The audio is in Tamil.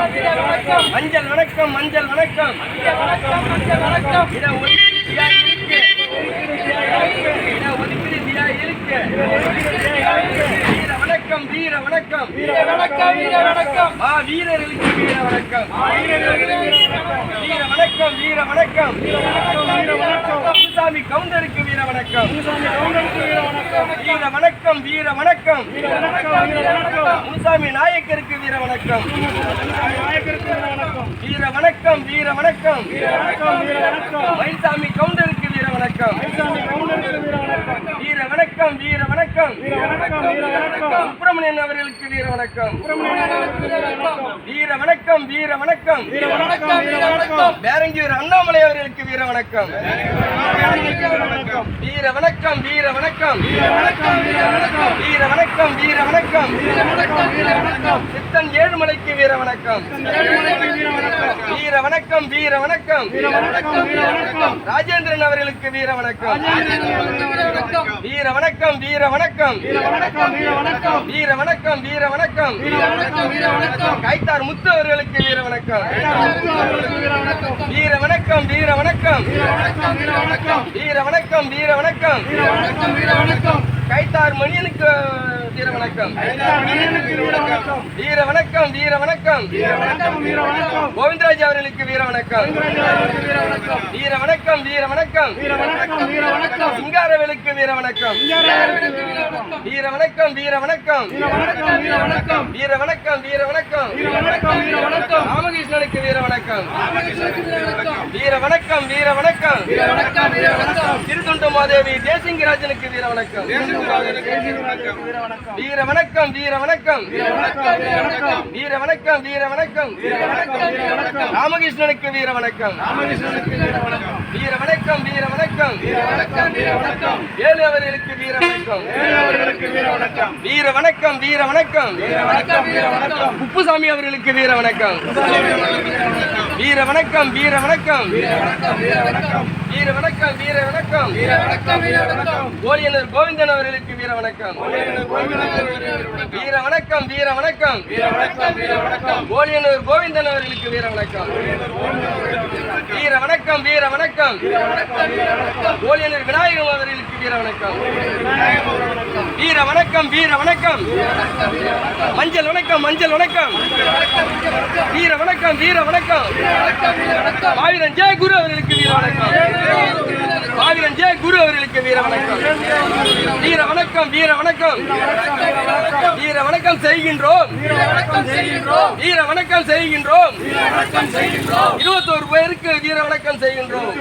மஞ்சள் வணக்கம் மஞ்சள் வணக்கம் இட ஒதுக்கீடு இருக்கு வீர வணக்கம் வீர வணக்கம் வீரர்களுக்கு வீர வணக்கம் வீர வணக்கம் வீர வணக்கம் முனுசாமி கவுண்டருக்கு வீர வணக்கம் வீர வணக்கம் வீர வணக்கம் முனுசாமி நாயக்கருக்கு வீர வணக்கம் வீர வணக்கம் வீர வணக்கம் மயில்சாமி கவுண்டருக்கு வீர வணக்கம் வீர வணக்கம் வீர வணக்கம் சுப்பிரமணியன் அவர்களுக்கு வீர வணக்கம் வீர வணக்கம் வீர வணக்கம் பேரங்கியூர் அண்ணாமலை அவர்களுக்கு வீர வணக்கம் வீர வணக்கம் வீர வணக்கம் வீர வணக்கம் வீர வணக்கம் சித்தன் ஏழுமலைக்கு வீர வணக்கம் வீர வணக்கம் வீர வணக்கம் ராஜேந்திரன் அவர்களுக்கு வீர வணக்கம் வீர வணக்கம் வீர வணக்கம் வீர வணக்கம் வீர வணக்கம் கைத்தார் முத்து அவர்களுக்கு வீர வணக்கம் வீர வணக்கம் வீர வணக்கம் வீர வணக்கம் வீர வணக்கம் கைத்தார் மணியனுக்கு வீர வணக்கம் வீர வணக்கம் வீர வணக்கம் கோவிந்தராஜ் அவர்களுக்கு வீர வணக்கம் வீர வணக்கம் வீர வணக்கம் சிங்காரவேலுக்கு வீர வணக்கம் வீர வணக்கம் வீர வணக்கம் வீர வணக்கம் வீர வணக்கம் ராமகிருஷ்ணனுக்கு வீர வணக்கம் வீர வணக்கம் வீர வணக்கம் திருத்தொண்ட மாதேவி தேசிங்கராஜனுக்கு வீர வணக்கம் வீர வணக்கம் வீர வணக்கம் வீர வணக்கம் வீர வணக்கம் ராமகிருஷ்ணனுக்கு வீர வணக்கம் வீர வணக்கம் வீர வணக்கம் ஏழு அவர்களுக்கு வீர வணக்கம் வீர வணக்கம் வீர வணக்கம் குப்புசாமி அவர்களுக்கு வீர வணக்கம் வீர வணக்கம் வீர வணக்கம் வீர வணக்கம் வீர வணக்கம் கோலியனர் கோவிந்தன் அவர்களுக்கு வீர வணக்கம் வீர வணக்கம் வீர வணக்கம் கோலியனர் கோவிந்தன் அவர்களுக்கு வீர வணக்கம் வீர வணக்கம் வீர வணக்கம் கோலியனர் விநாயகம் அவர்களுக்கு வீர வணக்கம் வீர வணக்கம் வீர வணக்கம் மஞ்சள் வணக்கம் மஞ்சள் வணக்கம் வீர வணக்கம் வீர வணக்கம் மாவீரன் ஜெய குரு அவர்களுக்கு வீர வணக்கம் மாவீரன் ஜெய குரு அவர்களுக்கு வீர வணக்கம் வீர வணக்கம் வீர வணக்கம் வீர வணக்கம் செய்கின்றோம் வீர வணக்கம் செய்கின்றோம் 21 பேருக்கு வீர வணக்கம் செய்கின்றோம்